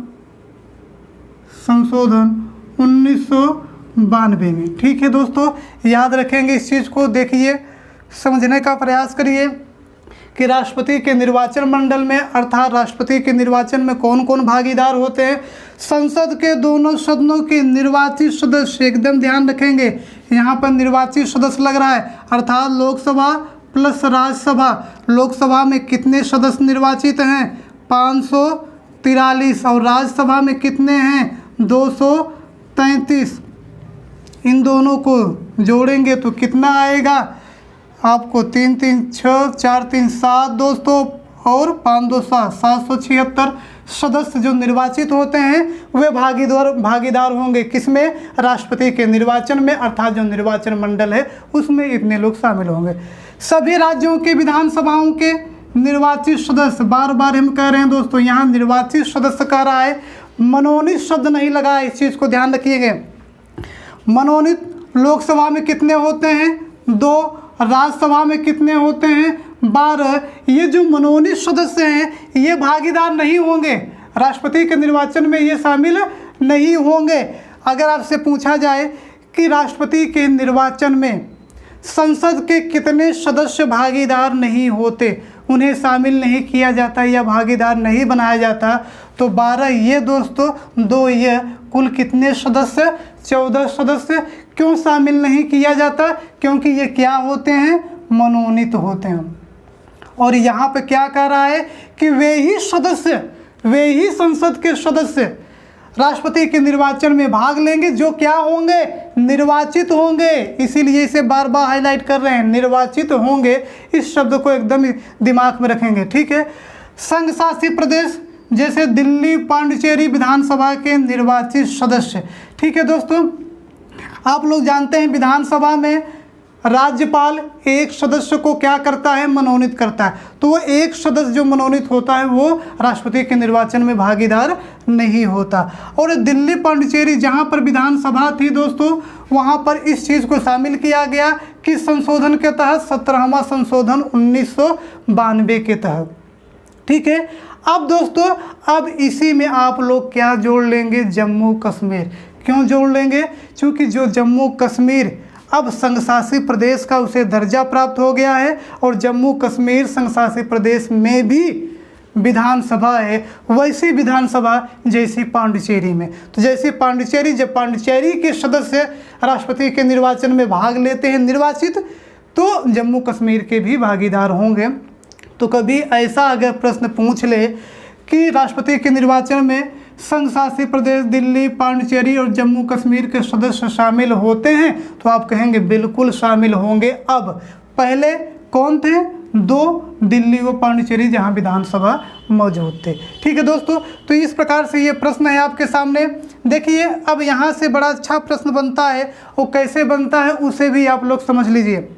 1992 में। ठीक है दोस्तों, याद रखेंगे इस चीज़ को। देखिए, समझने का प्रयास करिए कि राष्ट्रपति के निर्वाचन मंडल में, अर्थात राष्ट्रपति के निर्वाचन में कौन कौन भागीदार होते हैं? संसद के दोनों सदनों के निर्वाचित सदस्य, एकदम ध्यान रखेंगे, यहाँ पर निर्वाचित सदस्य लग रहा है, अर्थात लोकसभा प्लस राज्यसभा। लोकसभा में कितने सदस्य निर्वाचित हैं? 543। और राज्यसभा में कितने हैं? 233। इन दोनों को जोड़ेंगे तो कितना आएगा आपको? 3 3 6, 4 3 7 दोस्तों, और 5 2 7 सदस्य जो निर्वाचित होते हैं वे भागीदार होंगे किसमें? राष्ट्रपति के निर्वाचन में, अर्थात जो निर्वाचन मंडल है उसमें इतने लोग शामिल होंगे। सभी राज्यों के विधानसभाओं के निर्वाचित सदस्य, बार बार हम कह रहे हैं दोस्तों, यहाँ निर्वाचित सदस्य कह रहा है, मनोनीत शब्द नहीं लगा है, इस चीज़ को ध्यान रखिएगा। मनोनीत लोकसभा में कितने होते हैं? 2। राज्यसभा में कितने होते हैं? 12। ये जो मनोनीत सदस्य हैं ये भागीदार नहीं होंगे, राष्ट्रपति के निर्वाचन में ये शामिल नहीं होंगे। अगर आपसे पूछा जाए कि राष्ट्रपति के निर्वाचन में संसद के कितने सदस्य भागीदार नहीं होते, उन्हें शामिल नहीं किया जाता या भागीदार नहीं बनाया जाता, तो 12 ये दोस्तों, 2 ये, कुल कितने सदस्य? 14 सदस्य। क्यों शामिल नहीं किया जाता? क्योंकि ये क्या होते हैं? मनोनीत होते हैं। और यहाँ पे क्या कह रहा है कि वे ही संसद के सदस्य राष्ट्रपति के निर्वाचन में भाग लेंगे जो क्या होंगे? निर्वाचित होंगे। इसीलिए इसे बार बार हाईलाइट कर रहे हैं, निर्वाचित होंगे। इस शब्द को एकदम दिमाग में रखेंगे, ठीक है। संघ शासित प्रदेश जैसे दिल्ली, पांडिचेरी विधानसभा के निर्वाचित सदस्य, ठीक है दोस्तों। आप लोग जानते हैं विधानसभा में राज्यपाल एक सदस्य को क्या करता है? मनोनीत करता है। तो वो एक सदस्य जो मनोनीत होता है वो राष्ट्रपति के निर्वाचन में भागीदार नहीं होता। और दिल्ली, पांडिचेरी जहाँ पर विधानसभा थी दोस्तों, वहाँ पर इस चीज़ को शामिल किया गया कि संशोधन के तहत 17वां संशोधन 1992 के तहत, ठीक है। अब दोस्तों, अब इसी में आप लोग क्या जोड़ लेंगे? जम्मू कश्मीर। क्यों जोड़ लेंगे? क्योंकि जो जम्मू कश्मीर अब संघ शासित प्रदेश का उसे दर्जा प्राप्त हो गया है और जम्मू कश्मीर संघ शासित प्रदेश में भी विधानसभा है, वैसी विधानसभा जैसी पांडिचेरी में। तो जैसे पांडिचेरी, जब पांडिचेरी के सदस्य राष्ट्रपति के निर्वाचन में भाग लेते हैं निर्वाचित, तो जम्मू कश्मीर के भी भागीदार होंगे। तो कभी ऐसा अगर प्रश्न पूछ ले कि राष्ट्रपति के निर्वाचन में संघ शासित प्रदेश दिल्ली, पांडिचेरी और जम्मू कश्मीर के सदस्य शामिल होते हैं, तो आप कहेंगे बिल्कुल शामिल होंगे। अब पहले कौन थे? 2, दिल्ली व पांडिचेरी जहां विधानसभा मौजूद थे, ठीक है दोस्तों। तो इस प्रकार से ये प्रश्न है आपके सामने। देखिए, अब यहाँ से बड़ा अच्छा प्रश्न बनता है, वो कैसे बनता है उसे भी आप लोग समझ लीजिए।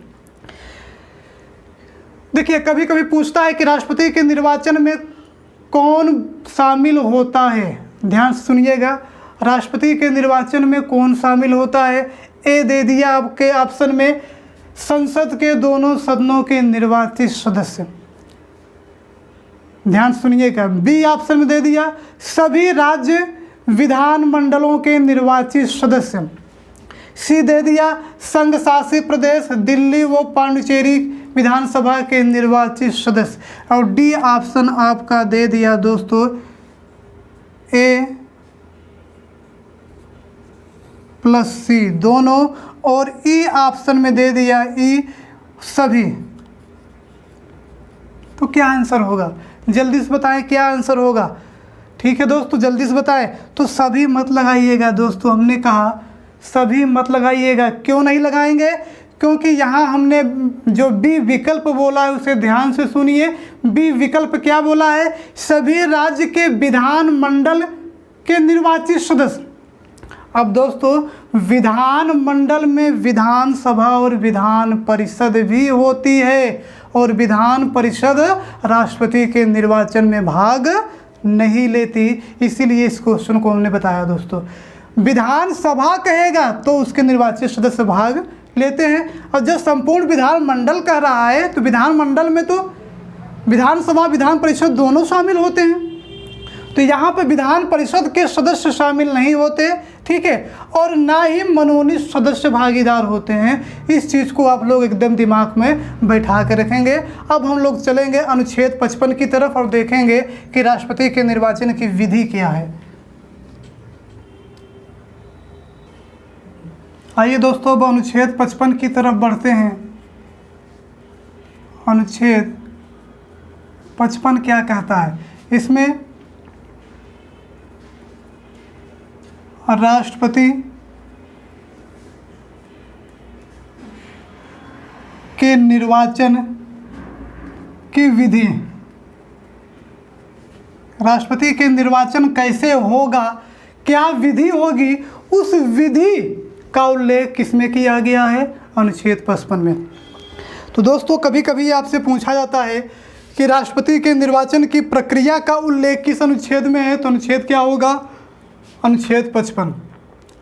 देखिए, कभी कभी पूछता है कि राष्ट्रपति के निर्वाचन में कौन शामिल होता है। ध्यान से सुनिएगा, राष्ट्रपति के निर्वाचन में कौन शामिल होता है? ए दे दिया आपके ऑप्शन में, संसद के दोनों सदनों के निर्वाचित सदस्य। ध्यान सुनिएगा, बी ऑप्शन में दे दिया सभी राज्य विधान मंडलों के निर्वाचित सदस्य। सी दे दिया संघ शासित प्रदेश दिल्ली व पांडिचेरी विधानसभा के निर्वाचित सदस्य। और डी ऑप्शन आपका दे दिया दोस्तों ए प्लस सी दोनों, और ई ऑप्शन में दे दिया ई सभी। तो क्या आंसर होगा? जल्दी से बताएं क्या आंसर होगा। ठीक है दोस्तों, जल्दी से बताएं। तो सभी मत लगाइएगा दोस्तों, हमने कहा सभी मत लगाइएगा। क्यों नहीं लगाएंगे? क्योंकि यहाँ हमने जो बी विकल्प बोला है उसे ध्यान से सुनिए। बी विकल्प क्या बोला है? सभी राज्य के विधान मंडल के निर्वाचित सदस्य। अब दोस्तों, विधान मंडल में विधानसभा और विधान परिषद भी होती है, और विधान परिषद राष्ट्रपति के निर्वाचन में भाग नहीं लेती। इसीलिए इस क्वेश्चन को हमने बताया दोस्तों। विधानसभा कहेगा तो उसके निर्वाचित सदस्य भाग लेते हैं। और जब संपूर्ण विधान मंडल कह रहा है तो विधान मंडल में तो विधानसभा विधान परिषद दोनों शामिल होते हैं। तो यहाँ पे विधान परिषद के सदस्य शामिल नहीं होते, ठीक है, और ना ही मनोनीत सदस्य भागीदार होते हैं। इस चीज़ को आप लोग एकदम दिमाग में बैठा कर रखेंगे। अब हम लोग चलेंगे अनुच्छेद 55 की तरफ और देखेंगे कि राष्ट्रपति के निर्वाचन की विधि क्या है। आइए दोस्तों, अब अनुच्छेद 55 की तरफ बढ़ते हैं। अनुच्छेद 55 क्या कहता है? इसमें राष्ट्रपति के निर्वाचन की विधि राष्ट्रपति के निर्वाचन कैसे होगा, क्या विधि होगी, उस विधि का उल्लेख किसमें किया गया है? अनुच्छेद 55 में। तो दोस्तों कभी कभी आपसे पूछा जाता है कि राष्ट्रपति के निर्वाचन की प्रक्रिया का उल्लेख किस अनुच्छेद में है, तो अनुच्छेद क्या होगा? अनुच्छेद 55।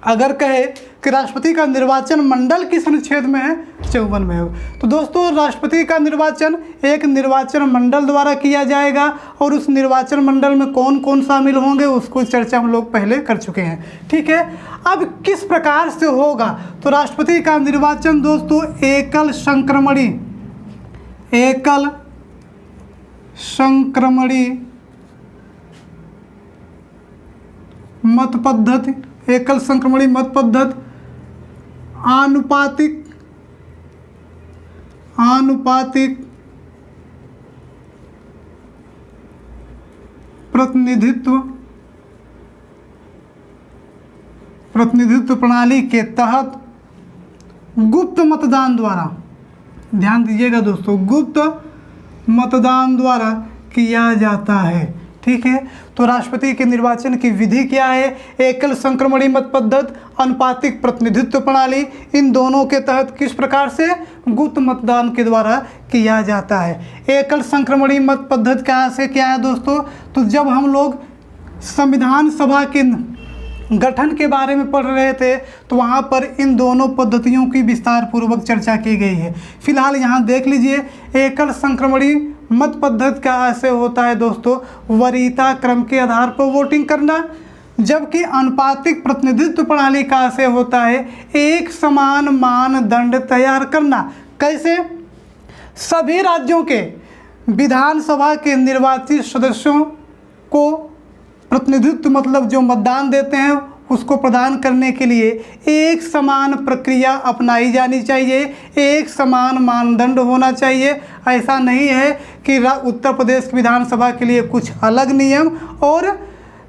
अगर कहे कि राष्ट्रपति का निर्वाचन मंडल किस अनुच्छेद में है? 54 में हो। तो दोस्तों राष्ट्रपति का निर्वाचन एक निर्वाचन मंडल द्वारा किया जाएगा और उस निर्वाचन मंडल में कौन कौन शामिल होंगे उसको चर्चा हम लोग पहले कर चुके हैं। ठीक है, अब किस प्रकार से होगा? तो राष्ट्रपति का निर्वाचन दोस्तों एकल संक्रमणी मत पद्धति, एकल संक्रमणी मत पद्धति, आनुपातिक प्रतिनिधित्व प्रणाली के तहत गुप्त मतदान द्वारा, ध्यान दीजिएगा दोस्तों, गुप्त मतदान द्वारा किया जाता है। ठीक है, तो राष्ट्रपति के निर्वाचन की विधि क्या है? एकल संक्रमणी मत पद्धति, अनुपातिक प्रतिनिधित्व प्रणाली, इन दोनों के तहत किस प्रकार से? गुप्त मतदान के द्वारा किया जाता है। एकल संक्रमणी मत पद्धति कहाँ से क्या है दोस्तों? तो जब हम लोग संविधान सभा के गठन के बारे में पढ़ रहे थे तो वहाँ पर इन दोनों पद्धतियों की विस्तार पूर्वक चर्चा की गई है। फिलहाल यहाँ देख लीजिए, एकल संक्रमणी मत पद्धति का ऐसे होता है दोस्तों, वरीयता क्रम के आधार पर वोटिंग करना, जबकि अनुपातिक प्रतिनिधित्व प्रणाली का ऐसे होता है एक समान मानदंड तैयार करना। कैसे? सभी राज्यों के विधानसभा के निर्वाचित सदस्यों को प्रतिनिधित्व मतलब जो मतदान देते हैं उसको प्रदान करने के लिए एक समान प्रक्रिया अपनाई जानी चाहिए, एक समान मानदंड होना चाहिए। ऐसा नहीं है कि उत्तर प्रदेश की विधानसभा के लिए कुछ अलग नियम और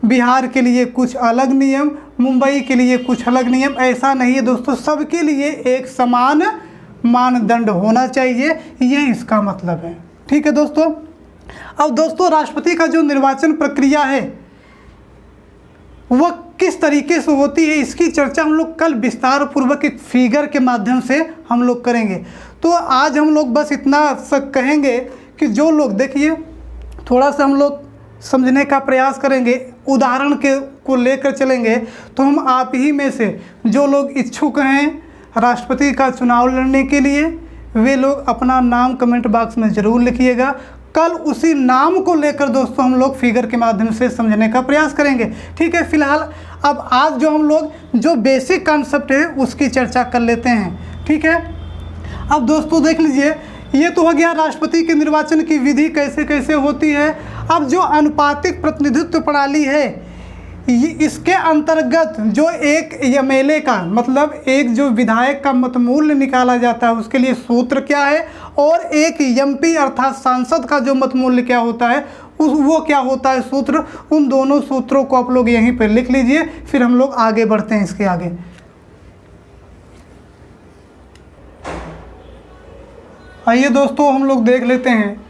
बिहार के लिए कुछ अलग नियम, मुंबई के लिए कुछ अलग नियम, ऐसा नहीं है दोस्तों। सबके लिए एक समान मानदंड होना चाहिए, ये इसका मतलब है। ठीक है दोस्तों। अब दोस्तों राष्ट्रपति का जो निर्वाचन प्रक्रिया है वह किस तरीके से होती है, इसकी चर्चा हम लोग कल विस्तार पूर्वक एक फिगर के माध्यम से हम लोग करेंगे। तो आज हम लोग बस इतना कहेंगे कि जो लोग, देखिए थोड़ा सा हम लोग समझने का प्रयास करेंगे, उदाहरण को लेकर चलेंगे। तो हम आप ही में से जो लोग इच्छुक हैं राष्ट्रपति का चुनाव लड़ने के लिए, वे लोग अपना नाम कमेंट बॉक्स में ज़रूर लिखिएगा। कल उसी नाम को लेकर दोस्तों हम लोग फिगर के माध्यम से समझने का प्रयास करेंगे। ठीक है, फिलहाल अब आज जो हम लोग जो बेसिक कॉन्सेप्ट है उसकी चर्चा कर लेते हैं। ठीक है, अब दोस्तों देख लीजिए, ये तो हो गया राष्ट्रपति के निर्वाचन की विधि कैसे कैसे होती है। अब जो अनुपातिक प्रतिनिधित्व प्रणाली है, इसके अंतर्गत जो एक एमएलए का मतलब एक जो विधायक का मतमूल्य निकाला जाता है उसके लिए सूत्र क्या है, और एक एमपी अर्थात सांसद का जो मतमूल्य क्या होता है वो क्या होता है सूत्र। उन दोनों सूत्रों को आप लोग यहीं पर लिख लीजिए, फिर हम लोग आगे बढ़ते हैं इसके आगे। आइए दोस्तों हम लोग देख लेते हैं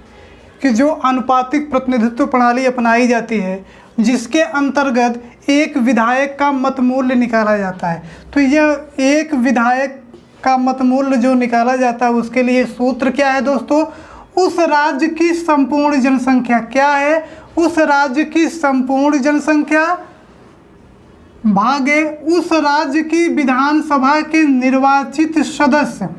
कि जो अनुपातिक प्रतिनिधित्व प्रणाली अपनाई जाती है जिसके अंतर्गत एक विधायक का मतमूल्य निकाला जाता है। तो यह एक विधायक का मतमूल्य जो निकाला जाता है उसके लिए सूत्र क्या है दोस्तों? उस राज्य की संपूर्ण जनसंख्या क्या है? उस राज्य की संपूर्ण जनसंख्या भागे उस राज्य की विधानसभा के निर्वाचित सदस्य,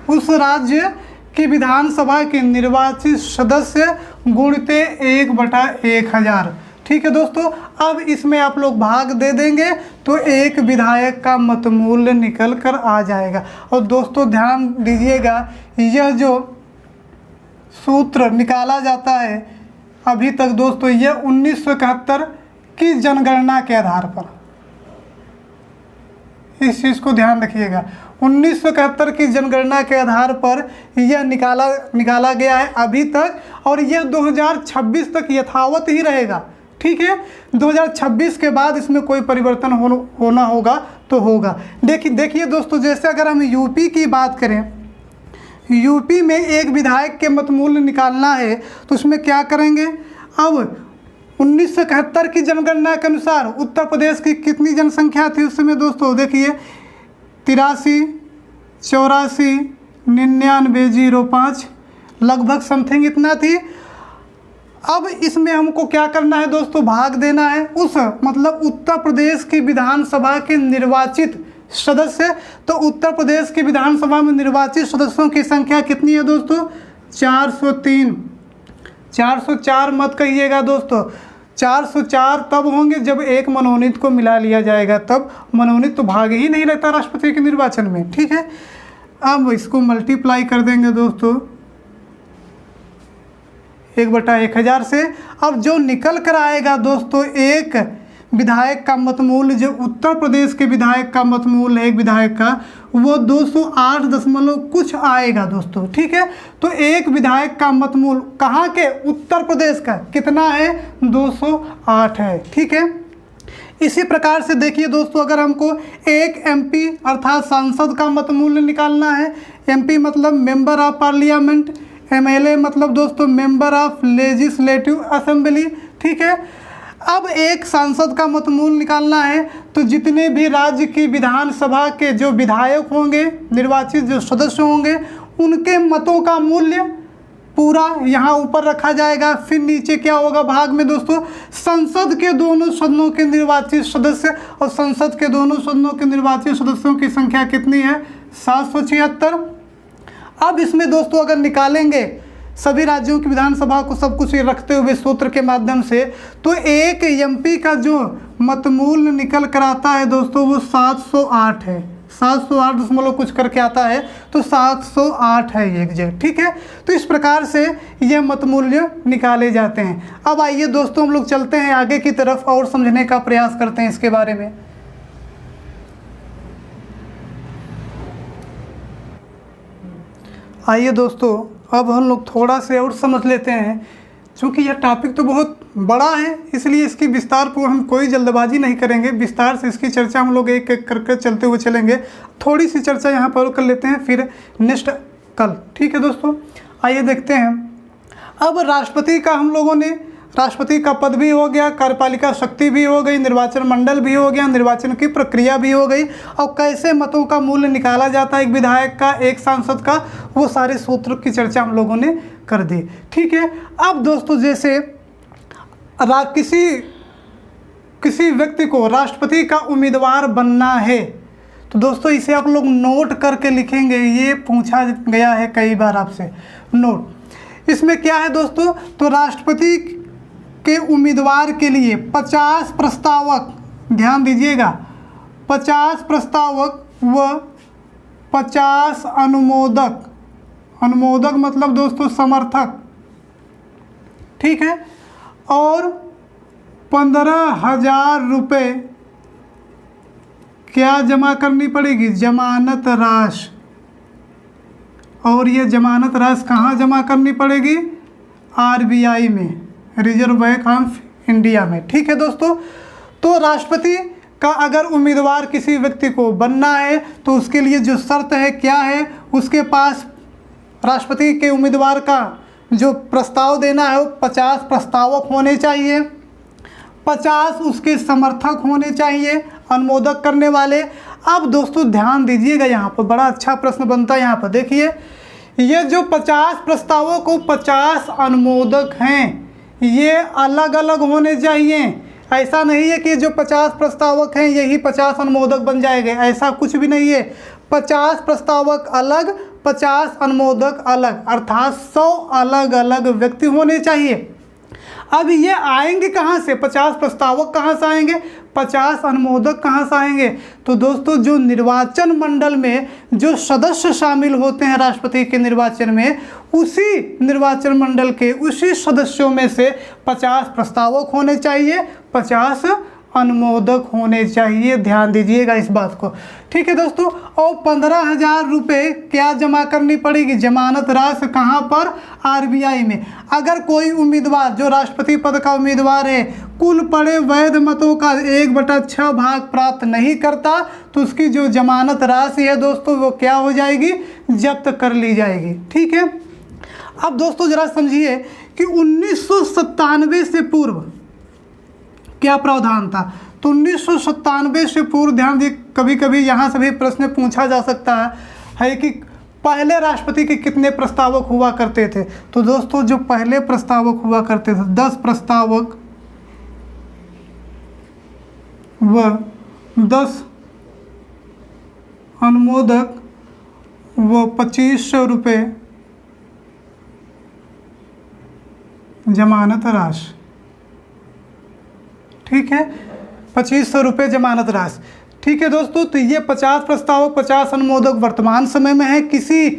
उस राज्य कि विधानसभा के निर्वाचित सदस्य गुणिते 1/1000। ठीक है दोस्तों, अब इसमें आप लोग भाग दे देंगे तो एक विधायक का मतमूल्य निकल कर आ जाएगा। और दोस्तों ध्यान दीजिएगा, यह जो सूत्र निकाला जाता है अभी तक दोस्तों, यह 1971 की जनगणना के आधार पर, इस चीज़ को ध्यान रखिएगा, 1971 की जनगणना के आधार पर यह निकाला गया है अभी तक, और यह 2026 तक यथावत ही रहेगा। ठीक है, 2026 के बाद इसमें कोई परिवर्तन होना होगा तो होगा। देखिए दोस्तों, जैसे अगर हम यूपी की बात करें, यूपी में एक विधायक के मतमूल्य निकालना है तो उसमें क्या करेंगे। अब 1971 की जनगणना के अनुसार उत्तर प्रदेश की कितनी जनसंख्या थी उस समय दोस्तों, देखिए 83, 84, 99, 05 लगभग समथिंग इतना थी। अब इसमें हमको क्या करना है दोस्तों, भाग देना है उस मतलब उत्तर प्रदेश की विधानसभा के निर्वाचित सदस्य। तो उत्तर प्रदेश की विधानसभा में निर्वाचित सदस्यों की संख्या कितनी है दोस्तों, 403। 404 मत कहिएगा दोस्तों, 404 तब होंगे जब एक मनोनीत को मिला लिया जाएगा, तब मनोनीत तो भाग ही नहीं लेता राष्ट्रपति के निर्वाचन में, ठीक है। अब इसको मल्टीप्लाई कर देंगे दोस्तों 1/1000 से। अब जो निकल कर आएगा दोस्तों एक विधायक का मतमूल्य, जो उत्तर प्रदेश के विधायक का मतमूल्य है एक विधायक का, वो 208 दशमलव कुछ आएगा दोस्तों, ठीक है। तो एक विधायक का मतमूल्य कहाँ के, उत्तर प्रदेश का कितना है, 208 है, ठीक है। इसी प्रकार से देखिए दोस्तों, अगर हमको एक एमपी अर्थात सांसद का मतमूल्य निकालना है, एमपी मतलब मेंबर ऑफ पार्लियामेंट, एमएलए मतलब दोस्तों मेंबर ऑफ लेजिस्लेटिव असेंबली, ठीक है। अब एक सांसद का मतमूल्य निकालना है तो जितने भी राज्य की विधानसभा के जो विधायक होंगे, निर्वाचित जो सदस्य होंगे, उनके मतों का मूल्य पूरा यहाँ ऊपर रखा जाएगा। फिर नीचे क्या होगा भाग में दोस्तों, संसद के दोनों सदनों के निर्वाचित सदस्य, और संसद के दोनों सदनों के निर्वाचित सदस्यों की संख्या कितनी है, 776। अब इसमें दोस्तों अगर निकालेंगे सभी राज्यों की विधानसभा को सब कुछ रखते हुए सूत्र के माध्यम से, तो एक एमपी का जो मतमूल्य निकल कर आता है दोस्तों वो 708 है, 708 दशमलव कुछ करके आता है, तो 708 है ये एग्जैक्ट, ठीक है। तो इस प्रकार से ये मतमूल्य निकाले जाते हैं। अब आइए दोस्तों हम लोग चलते हैं आगे की तरफ और समझने का प्रयास करते हैं इसके बारे में। आइए दोस्तों अब हम लोग थोड़ा से और समझ लेते हैं, क्योंकि यह टॉपिक तो बहुत बड़ा है, इसलिए इसकी विस्तार पर हम कोई जल्दबाजी नहीं करेंगे, विस्तार से इसकी चर्चा हम लोग एक एक करके चलते हुए चलेंगे। थोड़ी सी चर्चा यहाँ पर कर लेते हैं, फिर नेक्स्ट कल, ठीक है दोस्तों। आइए देखते हैं। अब राष्ट्रपति का हम लोगों ने, राष्ट्रपति का पद भी हो गया, कार्यपालिका शक्ति भी हो गई, निर्वाचन मंडल भी हो गया, निर्वाचन की प्रक्रिया भी हो गई, और कैसे मतों का मूल्य निकाला जाता है एक विधायक का, एक सांसद का, वो सारे सूत्र की चर्चा हम लोगों ने कर दी, ठीक है। अब दोस्तों जैसे किसी व्यक्ति को राष्ट्रपति का उम्मीदवार बनना है, तो दोस्तों इसे आप लोग नोट करके लिखेंगे, ये पूछा गया है कई बार आपसे नोट। इसमें क्या है दोस्तों, तो राष्ट्रपति के उम्मीदवार के लिए 50 प्रस्तावक, ध्यान दीजिएगा, 50 प्रस्तावक व 50 अनुमोदक, अनुमोदक मतलब दोस्तों समर्थक, ठीक है, और 15,000 रुपये क्या जमा करनी पड़ेगी, जमानत राशि। और ये जमानत राशि कहाँ जमा करनी पड़ेगी, आरबीआई में, रिजर्व बैंक ऑफ इंडिया में, ठीक है दोस्तों। तो राष्ट्रपति का अगर उम्मीदवार किसी व्यक्ति को बनना है तो उसके लिए जो शर्त है क्या है, उसके पास राष्ट्रपति के उम्मीदवार का जो प्रस्ताव देना है वो 50 प्रस्तावक होने चाहिए, 50 उसके समर्थक होने चाहिए, अनुमोदक करने वाले। अब दोस्तों ध्यान दीजिएगा, यहाँ पर बड़ा अच्छा प्रश्न बनता है। यहाँ पर देखिए, ये जो 50 प्रस्तावों को 50 अनुमोदक हैं, ये अलग अलग होने चाहिए। ऐसा नहीं है कि जो 50 प्रस्तावक हैं यही 50 अनुमोदक बन जाएंगे, ऐसा कुछ भी नहीं है। 50 प्रस्तावक अलग, 50 अनुमोदक अलग, अर्थात 100 अलग अलग व्यक्ति होने चाहिए। अब ये आएंगे कहाँ से, 50 प्रस्तावक कहाँ से आएंगे, 50 अनुमोदक कहाँ से आएंगे, तो दोस्तों जो निर्वाचन मंडल में जो सदस्य शामिल होते हैं राष्ट्रपति के निर्वाचन में, उसी निर्वाचन मंडल के उसी सदस्यों में से 50 प्रस्तावक होने चाहिए, 50 अनुमोदक होने चाहिए। ध्यान दीजिएगा इस बात को, ठीक है दोस्तों। और 15,000 रुपये क्या जमा करनी पड़ेगी? जमानत राशि कहाँ पर? आरबीआई में। अगर कोई उम्मीदवार जो राष्ट्रपति पद का उम्मीदवार है कुल पड़े वैध मतों का 1/6 भाग प्राप्त नहीं करता तो उसकी जो जमानत राशि है दोस्तों वो क्या हो जाएगी? जब्त कर ली जाएगी, ठीक है। अब दोस्तों जरा समझिए कि 1997 से पूर्व क्या प्रावधान था। तो 1997 से पूर्व, ध्यान दिए, कभी कभी यहाँ से भी प्रश्न पूछा जा सकता है कि पहले राष्ट्रपति के कितने प्रस्तावक हुआ करते थे। तो दोस्तों जो पहले प्रस्तावक हुआ करते थे 10 प्रस्तावक व 10 अनुमोदक व 2500 रुपये जमानत राशि, ठीक है, 2500 रुपये जमानत राशि, ठीक है दोस्तों। तो ये 50 प्रस्तावक 50 अनुमोदक वर्तमान समय में है। किसी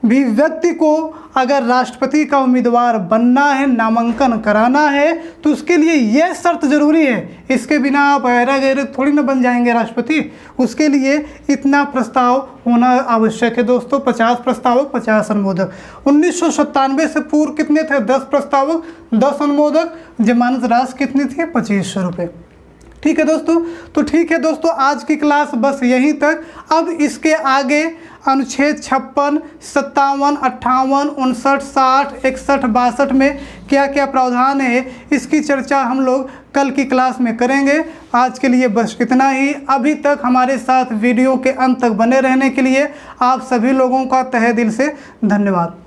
भी व्यक्ति को अगर राष्ट्रपति का उम्मीदवार बनना है, नामांकन कराना है, तो उसके लिए यह शर्त जरूरी है। इसके बिना आप ऐरा गैर थोड़ी ना बन जाएंगे राष्ट्रपति। उसके लिए इतना प्रस्ताव होना आवश्यक है दोस्तों, 50 प्रस्तावक 50 अनुमोदक। 1997 से पूर्व कितने थे? 10 प्रस्तावक 10 अनुमोदक, जमानत राशि कितनी थी? 2500 रुपये, ठीक है दोस्तों। तो ठीक है दोस्तों, आज की क्लास बस यहीं तक। अब इसके आगे अनुच्छेद 56, 57, 58, 59, 60, 61, 62 में क्या क्या प्रावधान है इसकी चर्चा हम लोग कल की क्लास में करेंगे। आज के लिए बस इतना ही। अभी तक हमारे साथ वीडियो के अंत तक बने रहने के लिए आप सभी लोगों का तहे दिल से धन्यवाद।